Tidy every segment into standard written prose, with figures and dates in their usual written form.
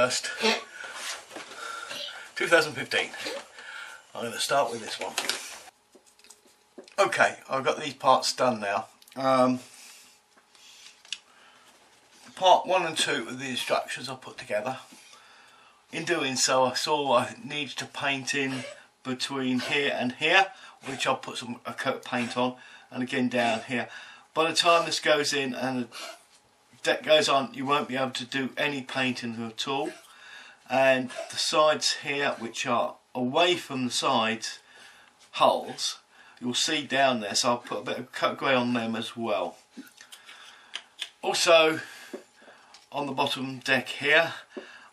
1st, 2015. I'm going to start with this one. Okay, I've got these parts done now. Part 1 and 2 of the instructions I put together. In doing so, I saw I needed to paint in between here and here, which I'll put a coat of paint on, and again down here. By the time this goes in and the deck goes on, you won't be able to do any painting at all. And the sides here, which are away from the sides hulls, you'll see down there, so I'll put a bit of coat grey on them as well. Also, on the bottom deck here,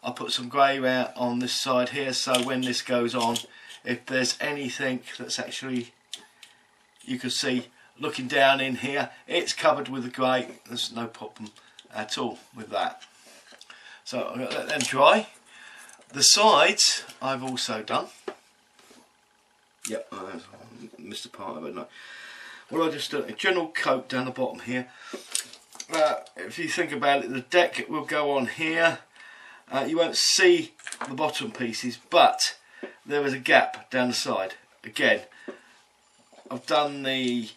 I'll put some grey out on this side here, so when this goes on, if there's anything that's actually, you can see looking down in here, it's covered with the grey. There's no problem at all with that. So I'm going to let them dry. The sides I've also done. Yep, I missed a part of it. No. Well, I just done a general coat down the bottom here. If you think about it, the deck will go on here. You won't see the bottom pieces, but there is a gap down the side. Again, I've done the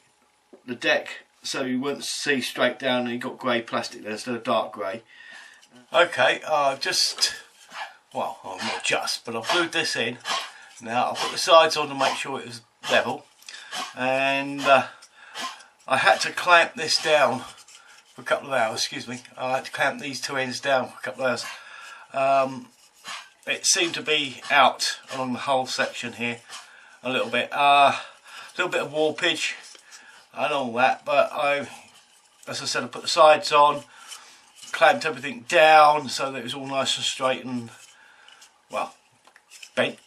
deck so you won't see straight down, and you've got grey plastic there instead of dark grey. Okay, I've not just, but I've glued this in. Now I'll put the sides on to make sure it was level, and I had to clamp this down for a couple of hours. Excuse me, I had to clamp these two ends down for a couple of hours. It seemed to be out along the whole section here a little bit of warpage and all that, but as I said, I put the sides on, clamped everything down so that it was all nice and straight and, well, bent.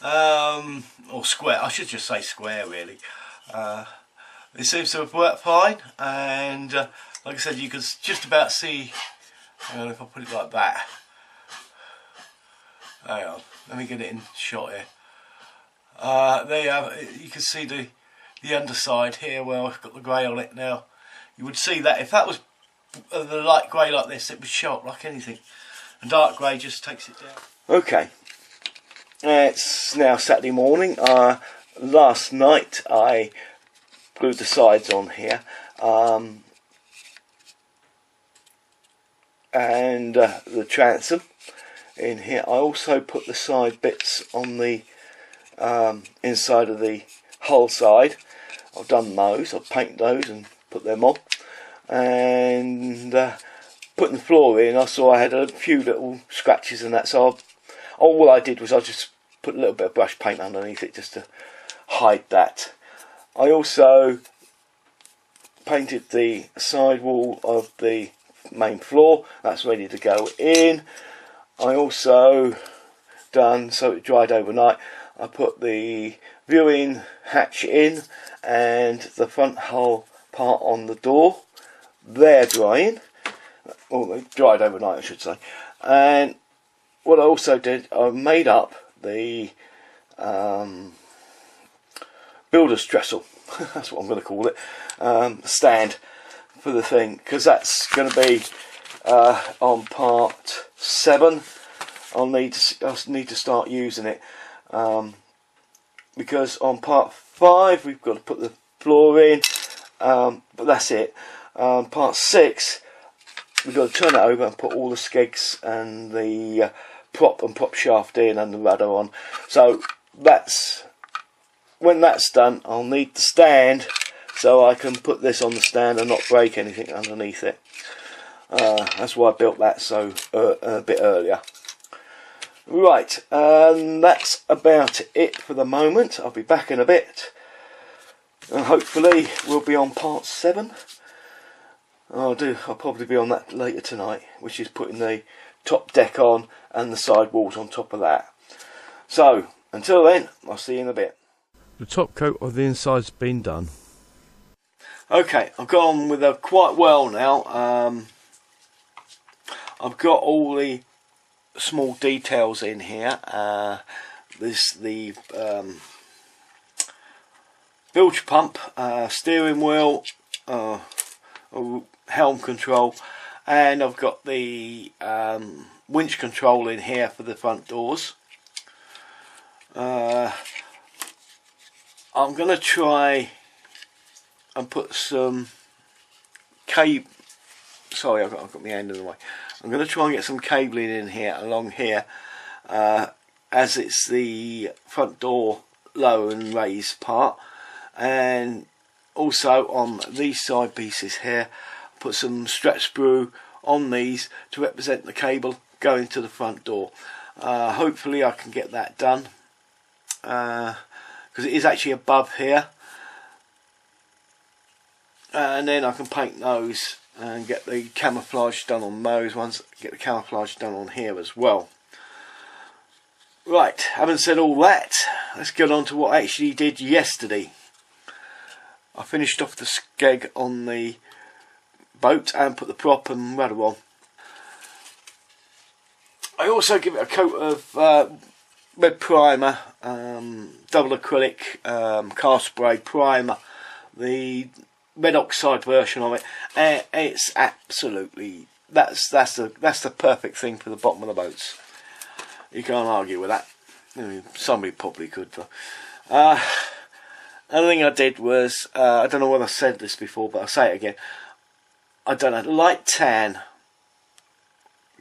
Or square, I should just say square really. It seems to have worked fine, and like I said, you can just about see, if I put it like that. Hang on, let me get it in shot here. There you have it. You can see the underside here where I've got the grey on it now. You would see that if that was the light grey like this, it would show up like anything, and dark grey just takes it down. Okay, it's now Saturday morning. Last night I glued the sides on here, and the transom in here. I also put the side bits on the inside of the hull side. I've done those, I've painted those and put them on, and putting the floor in, I saw I had a few little scratches and that, so all I did was I just put a little bit of brush paint underneath it just to hide that. I also painted the side wall of the main floor. That's ready to go in. I also done, so it dried overnight, I put the viewing hatch in and the front hull part on the door. They're drying. Well, they dried overnight, I should say. And what I also did, I made up the builder's trestle. That's what I'm going to call it. Stand for the thing, because that's going to be on part 7. I'll need to start using it, because on part 5 we've got to put the floor in, but that's it. Part 6 we've got to turn it over and put all the skegs and the prop shaft in and the rudder on. So when that's done, I'll need the stand so I can put this on the stand and not break anything underneath it. That's why I built that so a bit earlier. Right, that's about it for the moment. I'll be back in a bit, and hopefully we'll be on part 7. I'll probably be on that later tonight, which is putting the top deck on and the side walls on top of that. So until then, I'll see you in a bit. The top coat of the inside's been done. Okay, I've gone with her quite well now. I've got all the small details in here. There's the bilge pump, steering wheel, helm control, and I've got the winch control in here for the front doors. I'm going to try and put some cable. Sorry, I've got my hand in the way. I'm going to try and get some cabling in here, along here, as it's the front door lower and raised part, and also on these side pieces here, put some stretch sprue on these to represent the cable going to the front door. Hopefully I can get that done, because it is actually above here, and then I can paint those and get the camouflage done on those ones, get the camouflage done on here as well. Right, having said all that, let's get on to what I actually did yesterday. I finished off the skeg on the boat and put the prop and rudder on. I also give it a coat of red primer, double acrylic car spray primer, the red oxide version of it, and it's absolutely, that's the perfect thing for the bottom of the boats. You can't argue with that. I mean, somebody probably could, but another thing I did was, I don't know whether I said this before, but I'll say it again. I done a light tan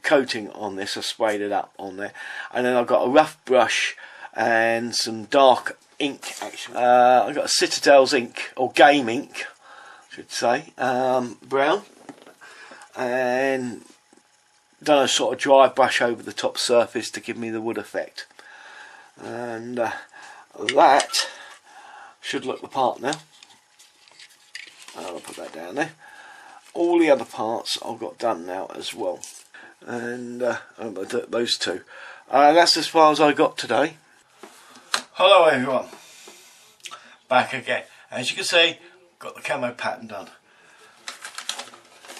coating on this. I sprayed it up on there, and then I've got a rough brush and some dark ink. Actually, I've got a Citadel's ink, or game ink, I should say, brown, and done a sort of dry brush over the top surface to give me the wood effect, and that should look the part now. I'll put that down there. All the other parts I've got done now as well, and those two. That's as far as I got today. Hello everyone, back again. As you can see, got the camo pattern done.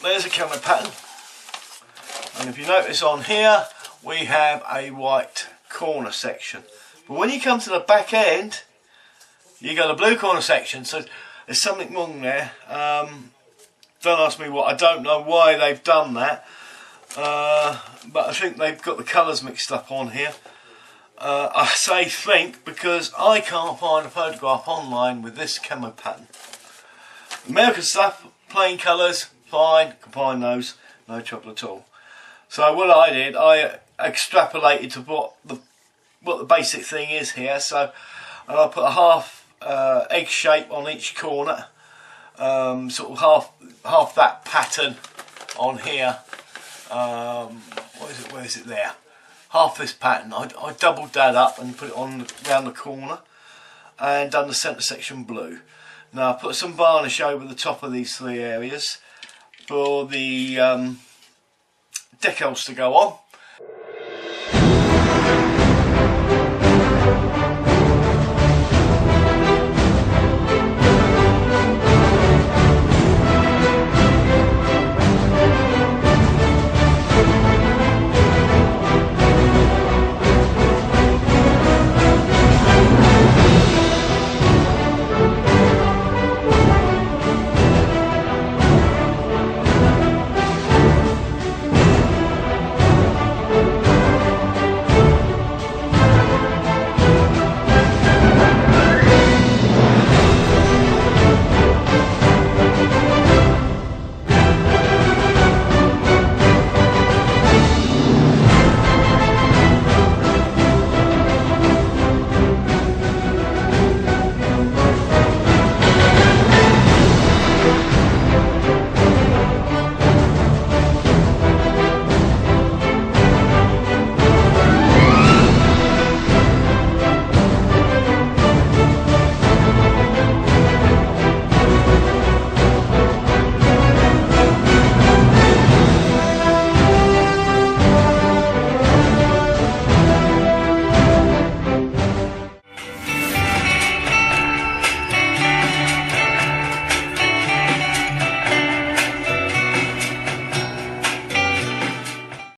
There's a camo pattern, and if you notice on here we have a white corner section, but when you come to the back end you got a blue corner section, so there's something wrong there. Don't ask me what, I don't know why they've done that, but I think they've got the colours mixed up on here. I say think because I can't find a photograph online with this camo pattern. American stuff, plain colours, fine, can find those, no trouble at all. So what I did, I extrapolated to what the basic thing is here. So I put a half egg shape on each corner, sort of half that pattern on here. Where is it there? Half this pattern. I doubled that up and put it on around the corner, and done the centre section blue. Now I put some varnish over the top of these three areas for the decals to go on,